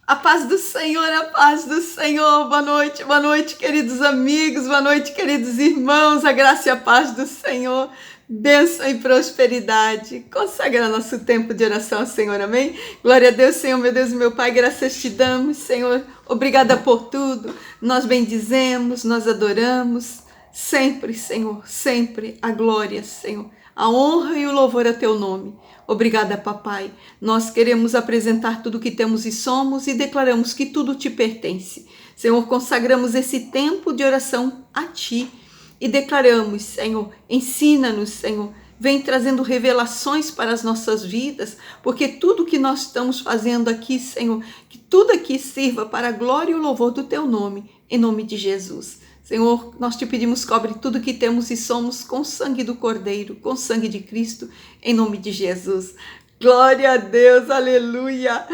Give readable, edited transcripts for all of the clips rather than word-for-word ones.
A paz do Senhor, a paz do Senhor. Boa noite, queridos amigos, boa noite, queridos irmãos. A graça e a paz do Senhor, bênção e prosperidade. Consagra nosso tempo de oração ao Senhor, amém? Glória a Deus, Senhor, meu Deus e meu Pai, graças te damos, Senhor. Obrigada por tudo. Nós bendizemos, nós adoramos. Sempre, Senhor, sempre a glória, Senhor. A honra e o louvor a teu nome. Obrigada, papai. Nós queremos apresentar tudo que temos e somos e declaramos que tudo te pertence. Senhor, consagramos esse tempo de oração a ti e declaramos, Senhor, ensina-nos, Senhor, vem trazendo revelações para as nossas vidas, porque tudo que nós estamos fazendo aqui, Senhor, que tudo aqui sirva para a glória e o louvor do teu nome, em nome de Jesus. Senhor, nós te pedimos, cobre tudo que temos e somos com o sangue do Cordeiro, com o sangue de Cristo, em nome de Jesus. Glória a Deus, aleluia.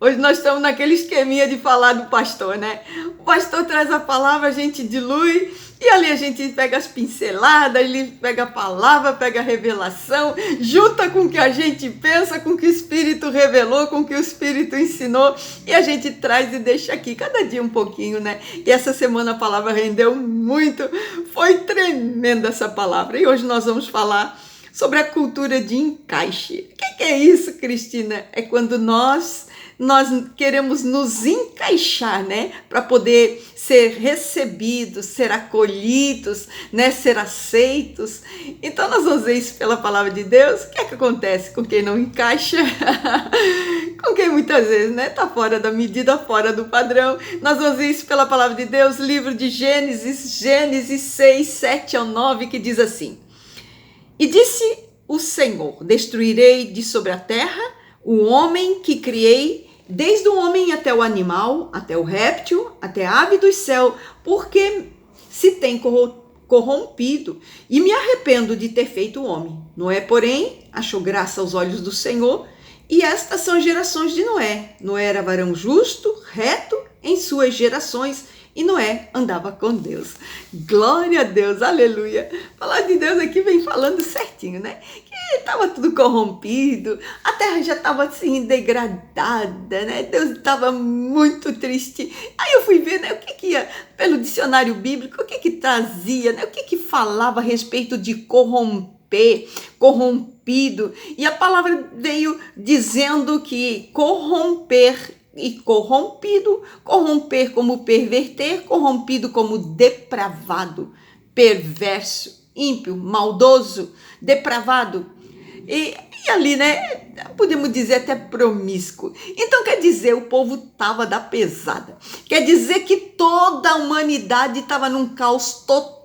Hoje nós estamos naquele esqueminha de falar do pastor, né? O pastor traz a palavra, a gente dilui, e ali a gente pega as pinceladas, ele pega a palavra, pega a revelação, junta com o que a gente pensa, com o que o Espírito revelou, com o que o Espírito ensinou, e a gente traz e deixa aqui, cada dia um pouquinho, né? E essa semana a palavra rendeu muito, foi tremenda essa palavra, e hoje nós vamos falar sobre a cultura de encaixe. O que é isso, Cristina? É quando nós queremos nos encaixar, né? Para poder ser recebidos, ser acolhidos, né? Ser aceitos. Então nós vamos ver isso pela palavra de Deus. O que é que acontece com quem não encaixa? Com quem muitas vezes, né? Tá fora da medida, fora do padrão. Nós vamos ver isso pela palavra de Deus, livro de Gênesis 6, 7 ao 9, que diz assim: E disse o Senhor, destruirei de sobre a terra o homem que criei, desde o homem até o animal, até o réptil, até a ave do céu, porque se tem corrompido, e me arrependo de ter feito o homem. Noé, porém, achou graça aos olhos do Senhor, e estas são gerações de Noé. Noé era varão justo, reto em suas gerações, e Noé andava com Deus. Glória a Deus, aleluia. Falar de Deus aqui vem falando certinho, né? Que estava tudo corrompido, a terra já estava assim degradada, né? Deus estava muito triste. Aí eu fui ver, né, o que ia, pelo dicionário bíblico, o que trazia, né? O que falava a respeito de corrompido. E a palavra veio dizendo que corromper e corrompido, corromper como perverter, corrompido como depravado, perverso, ímpio, maldoso, depravado. E ali, né, podemos dizer até promíscuo. Então quer dizer, o povo estava da pesada. Quer dizer que toda a humanidade estava num caos total.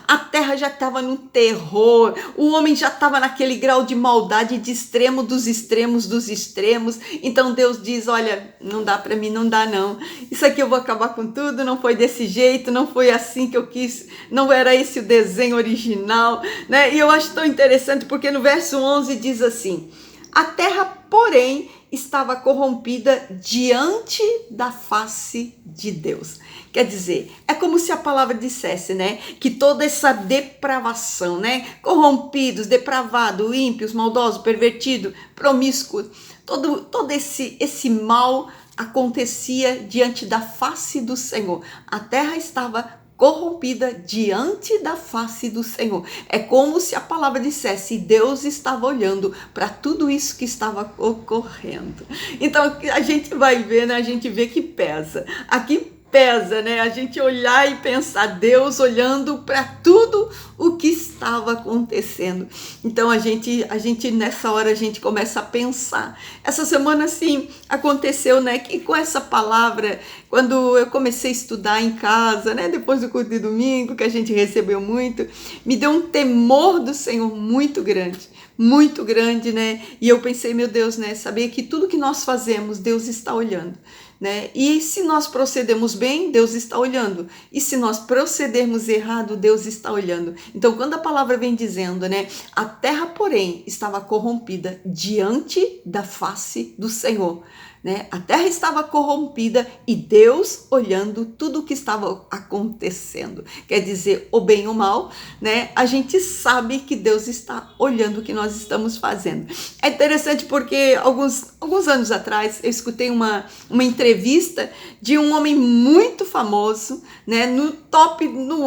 A terra já estava no terror, o homem já estava naquele grau de maldade de extremo dos extremos dos extremos. Então Deus diz, olha, não dá para mim, não dá não. Isso aqui eu vou acabar com tudo, não foi desse jeito, não foi assim que eu quis, não era esse o desenho original, né? E eu acho tão interessante porque no verso 11 diz assim: a terra, porém, estava corrompida diante da face de Deus. Quer dizer, é como se a palavra dissesse, né, que toda essa depravação, né, corrompidos, depravado, ímpios, maldosos, pervertido, promíscuos, todo esse mal acontecia diante da face do Senhor. A terra estava corrompida diante da face do Senhor. É como se a palavra dissesse, Deus estava olhando para tudo isso que estava ocorrendo. Então a gente vai ver, né? A gente vê que pesa. Aqui pesa, né? A gente olhar e pensar, Deus olhando para tudo o que estava acontecendo. Então a gente nessa hora a gente começa a pensar. Essa semana assim aconteceu, né, que com essa palavra, quando eu comecei a estudar em casa, né, depois do culto de domingo, que a gente recebeu muito, me deu um temor do Senhor muito grande, né? E eu pensei, meu Deus, né, saber que tudo que nós fazemos, Deus está olhando, né? E se nós procedemos bem, Deus está olhando. E se nós procedermos errado, Deus está olhando. Então, quando a palavra vem dizendo, né, a terra, porém, estava corrompida diante da face do Senhor, né? A terra estava corrompida e Deus olhando tudo o que estava acontecendo. Quer dizer, o bem ou o mal, né? A gente sabe que Deus está olhando o que nós estamos fazendo. É interessante porque alguns anos atrás eu escutei uma entrevista de um homem muito famoso, né? No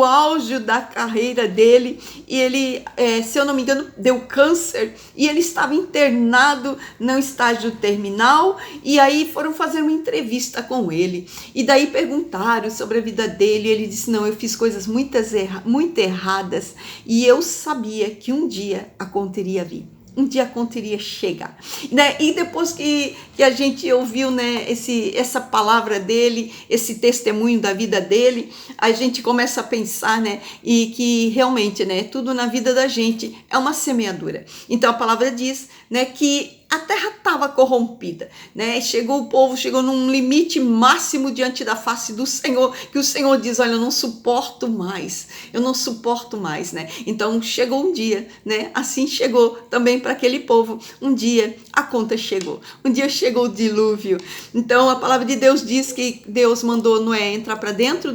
auge da carreira dele, e ele, se eu não me engano, deu câncer e ele estava internado no estágio terminal, e aí foram fazer uma entrevista com ele, e daí perguntaram sobre a vida dele, e ele disse, não, eu fiz coisas muito erradas, e eu sabia que um dia a conta iria vir. Um dia a conta iria chegar, né? E depois que a gente ouviu, né, essa palavra dele, esse testemunho da vida dele, a gente começa a pensar, né, e que realmente, né, tudo na vida da gente é uma semeadura. Então a palavra diz, né, que a terra estava corrompida, né? O povo chegou num limite máximo diante da face do Senhor, que o Senhor diz, olha, eu não suporto mais, né? Então chegou um dia, né? Assim chegou também para aquele povo. Um dia a conta chegou, um dia chegou o dilúvio. Então a palavra de Deus diz que Deus mandou Noé entrar para dentro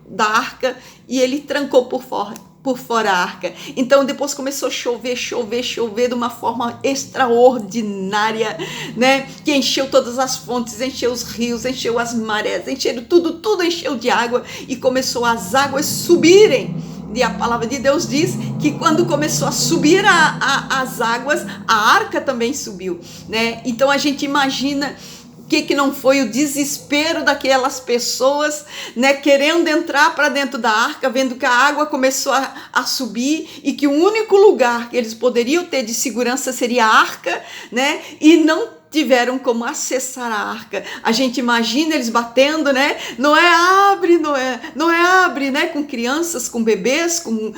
da arca e ele trancou por fora a arca. Então depois começou a chover de uma forma extraordinária, né? Que encheu todas as fontes, encheu os rios, encheu as marés, encheu tudo encheu de água e começou as águas subirem. E a palavra de Deus diz que quando começou a subir as águas, a arca também subiu, né? Então a gente imagina que não foi o desespero daquelas pessoas, né, querendo entrar para dentro da arca, vendo que a água começou a subir e que o único lugar que eles poderiam ter de segurança seria a arca, né, e não tiveram como acessar a arca. A gente imagina eles batendo, né? Noé abre, né? Com crianças, com bebês, com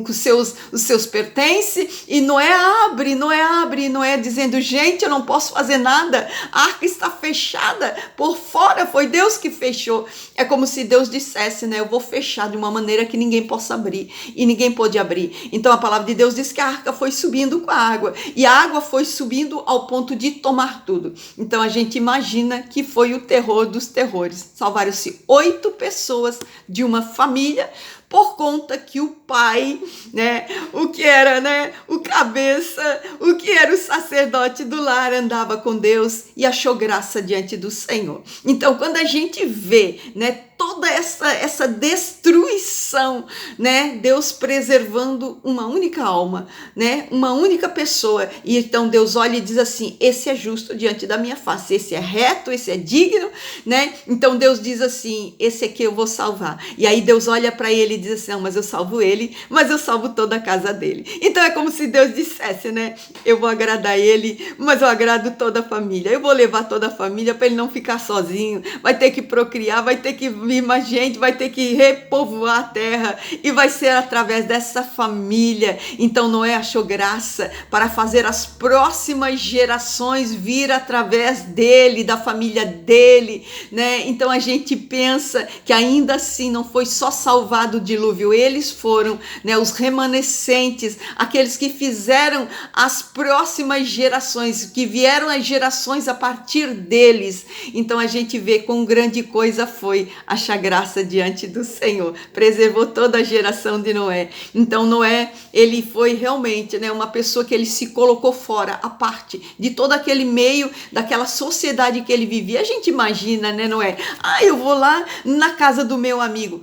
os seus pertences, e Noé abre, Noé dizendo, gente, eu não posso fazer nada, a arca está fechada por fora, foi Deus que fechou. É como se Deus dissesse, né? Eu vou fechar de uma maneira que ninguém possa abrir, e ninguém pôde abrir. Então a palavra de Deus diz que a arca foi subindo com a água, e a água foi subindo ao ponto de tomar tudo. Então a gente imagina que foi o terror dos terrores. Salvaram-se 8 pessoas de uma família por conta que o pai, né, o que era, né, o cabeça, o que era o sacerdote do lar, andava com Deus e achou graça diante do Senhor. Então, quando a gente vê, né, toda essa destruição, né, Deus preservando uma única alma, né, uma única pessoa, e então Deus olha e diz assim, esse é justo diante da minha face, esse é reto, esse é digno, né, então Deus diz assim, esse aqui eu vou salvar, e aí Deus olha para ele e diz assim, não, mas eu salvo ele, mas eu salvo toda a casa dele. Então é como se Deus dissesse, né, eu vou agradar ele, mas eu agrado toda a família, eu vou levar toda a família para ele não ficar sozinho, vai ter que procriar, vai ter que vir mais gente, vai ter que repovoar a terra, e vai ser através dessa família. Então Noé achou graça para fazer as próximas gerações vir através dele, da família dele, né? Então a gente pensa que ainda assim não foi só salvado o dilúvio, eles foram, né, os remanescentes, aqueles que fizeram as próximas gerações, que vieram as gerações a partir deles. Então a gente vê quão grande coisa foi achar graça diante do Senhor, preservou toda a geração de Noé. Então Noé, ele foi realmente, né, uma pessoa que ele se colocou fora, à parte de todo aquele meio, daquela sociedade que ele vivia. A gente imagina, né, Noé, eu vou lá na casa do meu amigo.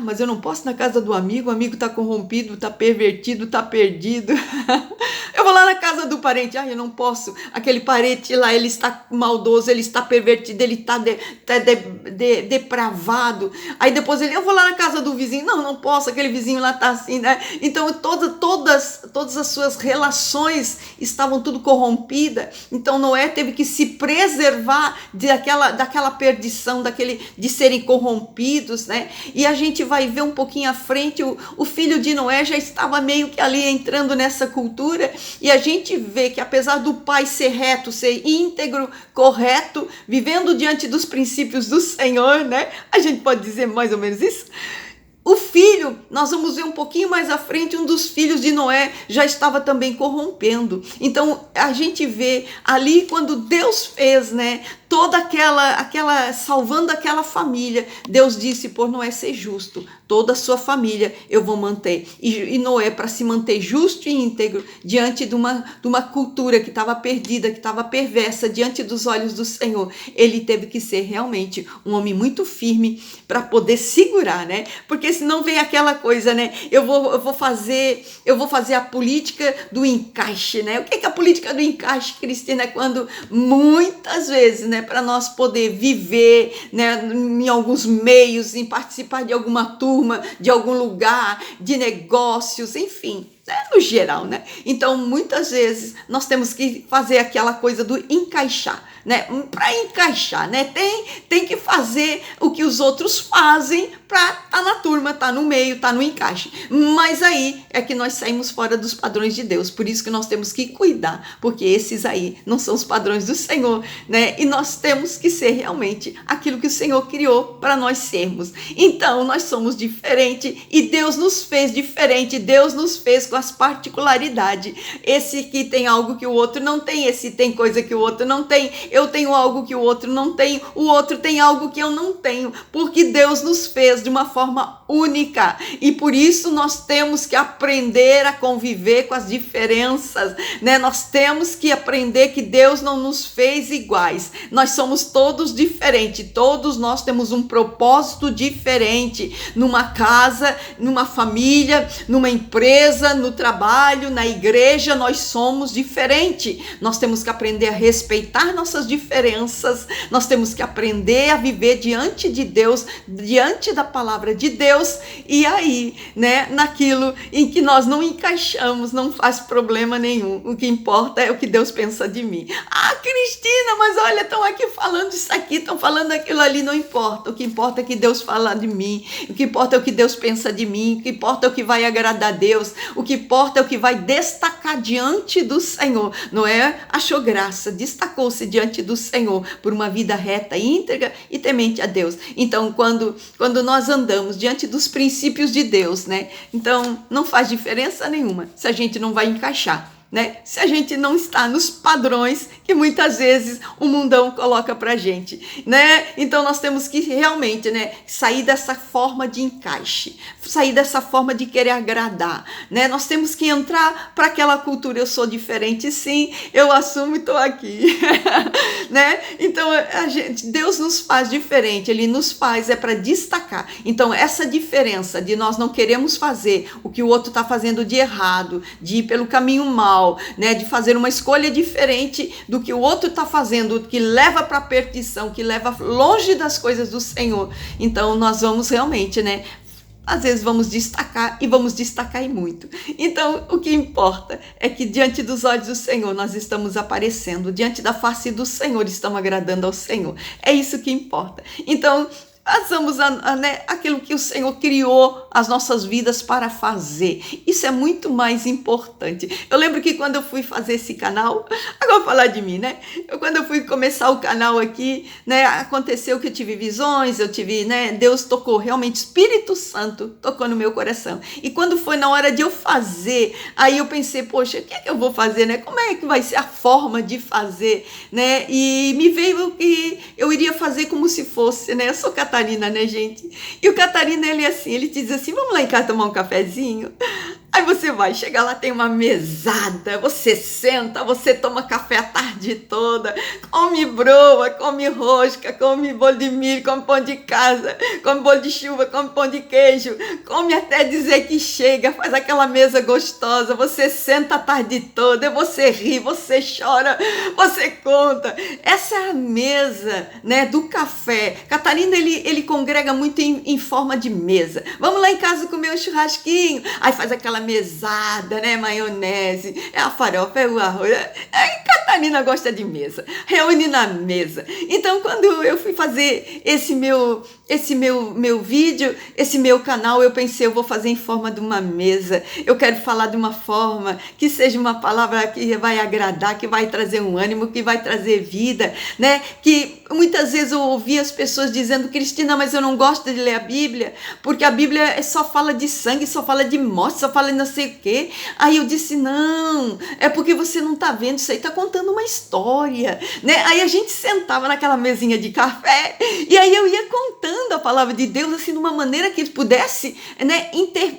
Mas eu não posso ir na casa do amigo, o amigo está corrompido, está pervertido, está perdido. Eu vou lá na casa do parente, eu não posso, aquele parente lá, ele está maldoso, ele está pervertido, ele está depravado. Aí depois eu vou lá na casa do vizinho, não posso, aquele vizinho lá está assim, né? Então todas as suas relações estavam tudo corrompidas. Então Noé teve que se preservar daquela perdição, de serem corrompidos, né? E a gente vai ver um pouquinho à frente, o filho de Noé já estava meio que ali entrando nessa cultura, e a gente vê que apesar do pai ser reto, ser íntegro, correto, vivendo diante dos princípios do Senhor, né? A gente pode dizer mais ou menos isso. O filho, nós vamos ver um pouquinho mais à frente, um dos filhos de Noé já estava também corrompendo. Então a gente vê ali quando Deus fez, né, toda aquela salvando aquela família. Deus disse por Noé ser justo, toda a sua família eu vou manter. E Noé, para se manter justo e íntegro diante de uma cultura que estava perdida, que estava perversa diante dos olhos do Senhor, ele teve que ser realmente um homem muito firme para poder segurar, né? Porque senão vem aquela coisa, né? Eu vou fazer a política do encaixe, né? O que é a política do encaixe, Cristina? É quando muitas vezes, né, para nós poder viver, né, em alguns meios, em participar de alguma turma, de algum lugar, de negócios, enfim, no geral, né? Então, muitas vezes, nós temos que fazer aquela coisa do encaixar, né? Para encaixar, né? Tem que fazer o que os outros fazem para estar na turma, estar no meio, estar no encaixe. Mas aí é que nós saímos fora dos padrões de Deus. Por isso que nós temos que cuidar, porque esses aí não são os padrões do Senhor, né? E nós temos que ser realmente aquilo que o Senhor criou para nós sermos. Então, nós somos diferentes e Deus nos fez diferente. Deus nos fez com as particularidades. Esse que tem algo que o outro não tem, esse tem coisa que o outro não tem, eu tenho algo que o outro não tem, o outro tem algo que eu não tenho, porque Deus nos fez de uma forma única e por isso nós temos que aprender a conviver com as diferenças, né? Nós temos que aprender que Deus não nos fez iguais, nós somos todos diferentes, todos nós temos um propósito diferente, numa casa, numa família, numa empresa, no trabalho, na igreja, nós somos diferentes. Nós temos que aprender a respeitar nossas diferenças, nós temos que aprender a viver diante de Deus, diante da palavra de Deus, e aí, né, naquilo em que nós não encaixamos, não faz problema nenhum. O que importa é o que Deus pensa de mim. Ah, Cristina, mas olha, estão aqui falando isso aqui, estão falando aquilo ali, não importa. O que importa é que Deus fala de mim, o que importa é o que Deus pensa de mim, o que importa é o que vai agradar a Deus, o que importa é o que vai destacar diante do Senhor. Noé achou graça, destacou-se diante do Senhor por uma vida reta, íntegra e temente a Deus. Então, quando nós andamos diante dos princípios de Deus, né? Então, não faz diferença nenhuma se a gente não vai encaixar, né? Se a gente não está nos padrões que muitas vezes o mundão coloca pra gente, né? Então nós temos que realmente, né, sair dessa forma de encaixe, sair dessa forma de querer agradar, né? Nós temos que entrar para aquela cultura, eu sou diferente, sim, eu assumo e estou aqui, né? Então Deus nos faz diferente, Ele nos faz para destacar. Então essa diferença de nós não queremos fazer o que o outro está fazendo de errado, de ir pelo caminho mau, né, de fazer uma escolha diferente do que o outro está fazendo, que leva para a perdição, que leva longe das coisas do Senhor. Então nós vamos realmente, né, às vezes vamos destacar e vamos destacar e muito. Então o que importa é que diante dos olhos do Senhor nós estamos aparecendo, diante da face do Senhor estamos agradando ao Senhor. É isso que importa. Então façamos né, aquilo que o Senhor criou as nossas vidas para fazer. Isso é muito mais importante. Eu lembro que quando eu fui fazer esse canal, agora vou falar de mim, né? Quando eu fui começar o canal aqui, né, aconteceu que eu tive visões, eu tive, né, Deus tocou, realmente, Espírito Santo tocou no meu coração. E quando foi na hora de eu fazer, aí eu pensei, poxa, o que é que eu vou fazer, né? Como é que vai ser a forma de fazer, né? E me veio que eu iria fazer como se fosse, né? Eu sou Catarina, né, gente? E o Catarina, ele é assim, ele te diz assim, vamos lá em casa tomar um cafezinho? Aí você vai, chega lá, tem uma mesada, você senta, você toma café a tarde toda, come broa, come rosca, come bolo de milho, come pão de casa, come bolo de chuva, come pão de queijo, come até dizer que chega, faz aquela mesa gostosa, você senta a tarde toda, você ri, você chora, você conta. Essa é a mesa, né, do café. Catarina, ele congrega muito em forma de mesa. Vamos lá em casa comer um churrasquinho, aí faz aquela mesada, né, maionese, é a farofa, é o arroz. Catarina gosta de mesa, reúne na mesa. Então, quando eu fui fazer esse meu vídeo, esse meu canal, eu pensei, eu vou fazer em forma de uma mesa. Eu quero falar de uma forma que seja uma palavra que vai agradar, que vai trazer um ânimo, que vai trazer vida, né? Que Muitas vezes eu ouvi as pessoas dizendo: Cristina, mas eu não gosto de ler a Bíblia, porque a Bíblia só fala de sangue, só fala de morte, só fala de não sei o quê. Aí eu disse: não, é porque você não está vendo, isso aí está contando uma história, né? Aí a gente sentava naquela mesinha de café e aí eu ia contando a palavra de Deus assim de uma maneira que ele pudesse, né,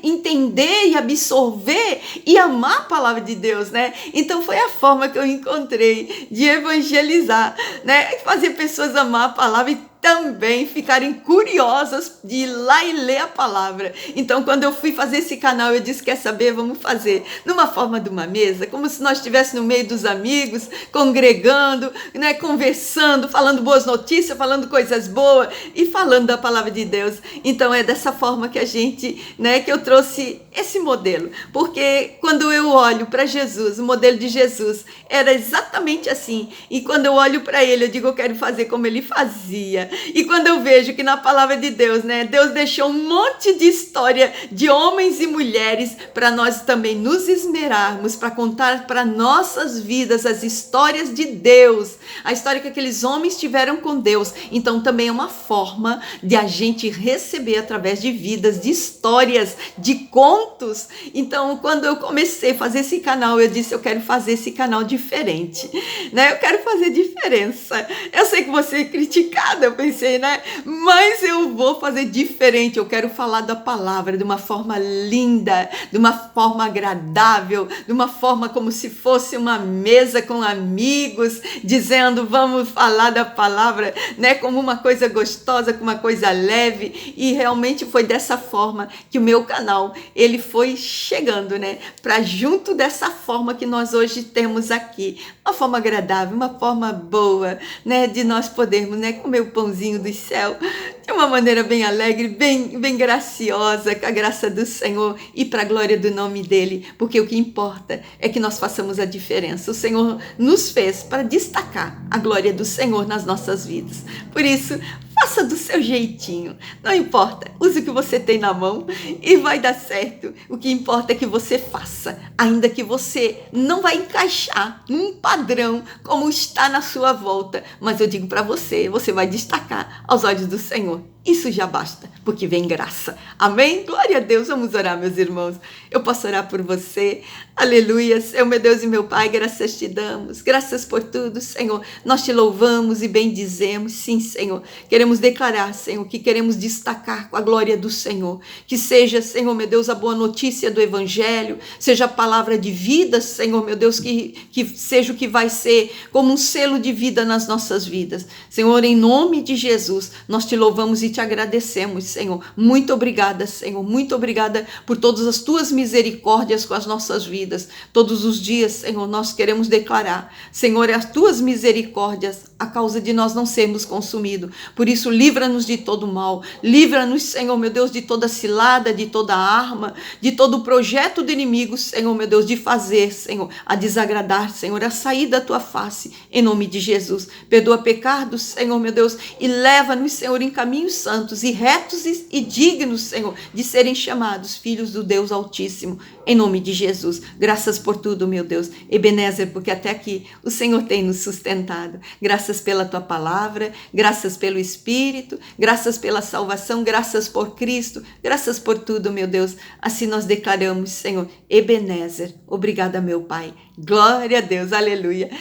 entender e absorver e amar a palavra de Deus, né? Então foi a forma que eu encontrei de evangelizar, né? Fazer pessoas amar a palavra e também ficarem curiosas de ir lá e ler a palavra. Então, quando eu fui fazer esse canal, eu disse: quer saber, vamos fazer numa forma de uma mesa, como se nós estivéssemos no meio dos amigos, congregando, né, conversando, falando boas notícias, falando coisas boas e falando da palavra de Deus. Então, é dessa forma que a gente, né, que eu trouxe esse modelo, porque quando eu olho para Jesus, o modelo de Jesus era exatamente assim, e quando eu olho para ele, eu digo: eu quero fazer como ele fazia. E quando eu vejo que na palavra de Deus, né, Deus deixou um monte de história de homens e mulheres para nós também nos esmerarmos, para contar para nossas vidas as histórias de Deus, a história que aqueles homens tiveram com Deus. Então também é uma forma de a gente receber através de vidas, de histórias, de contos. Então, quando eu comecei a fazer esse canal, eu disse: eu quero fazer esse canal diferente, né? Eu quero fazer diferença. Eu sei que você é criticada, eu pensei, né? Mas eu vou fazer diferente. Eu quero falar da palavra de uma forma linda, de uma forma agradável, de uma forma como se fosse uma mesa com amigos, dizendo: vamos falar da palavra, né? Como uma coisa gostosa, como uma coisa leve. E realmente foi dessa forma que o meu canal, ele foi chegando, né? Para junto dessa forma que nós hoje temos aqui. Uma forma agradável, uma forma boa, né? De nós podermos, né, comer o pãozinho do céu de uma maneira bem alegre, bem graciosa, com a graça do Senhor e para a glória do nome dele, porque o que importa é que nós façamos a diferença. O Senhor nos fez para destacar a glória do Senhor nas nossas vidas. Por isso, faça do seu jeitinho, não importa, use o que você tem na mão e vai dar certo. O que importa é que você faça, ainda que você não vai encaixar num padrão como está na sua volta, mas eu digo para você, você vai destacar aos olhos do Senhor. Isso já basta, porque vem graça. Amém? Glória a Deus. Vamos orar, meus irmãos. Eu posso orar por você. Aleluia. Senhor, meu Deus e meu Pai, graças te damos. Graças por tudo, Senhor. Nós te louvamos e bendizemos. Sim, Senhor. Queremos declarar, Senhor, que queremos destacar com a glória do Senhor. Que seja, Senhor, meu Deus, a boa notícia do Evangelho. Seja a palavra de vida, Senhor, meu Deus, que seja o que vai ser como um selo de vida nas nossas vidas. Senhor, em nome de Jesus, nós te louvamos e te agradecemos, Senhor. Muito obrigada, Senhor. Muito obrigada por todas as tuas misericórdias com as nossas vidas. Todos os dias, Senhor, nós queremos declarar, Senhor, as tuas misericórdias a causa de nós não sermos consumidos. Por isso, livra-nos de todo mal. Livra-nos, Senhor, meu Deus, de toda cilada, de toda arma, de todo projeto do inimigo, Senhor, meu Deus, de fazer, Senhor, a desagradar, Senhor, a sair da tua face, em nome de Jesus. Perdoa pecados, Senhor, meu Deus, e leva-nos, Senhor, em caminhos santos e retos e dignos, Senhor, de serem chamados filhos do Deus Altíssimo, em nome de Jesus. Graças por tudo, meu Deus. Ebenezer, porque até aqui o Senhor tem nos sustentado. Graças pela tua palavra, graças pelo Espírito, graças pela salvação, graças por Cristo, graças por tudo, meu Deus. Assim nós declaramos, Senhor, Ebenezer. Obrigada, meu Pai. Glória a Deus, aleluia.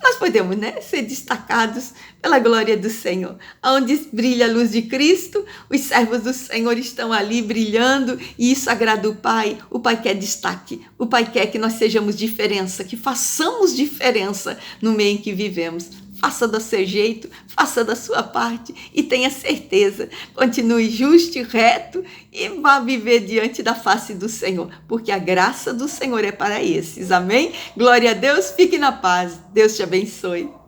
Nós podemos, né, ser destacados pela glória do Senhor. Onde brilha a luz de Cristo, os servos do Senhor estão ali brilhando e isso agrada o Pai. O Pai quer destaque, o Pai quer que nós sejamos diferença, que façamos diferença no meio em que vivemos. Faça do seu jeito, faça da sua parte e tenha certeza. Continue justo e reto e vá viver diante da face do Senhor, porque a graça do Senhor é para esses. Amém? Glória a Deus, fique na paz. Deus te abençoe.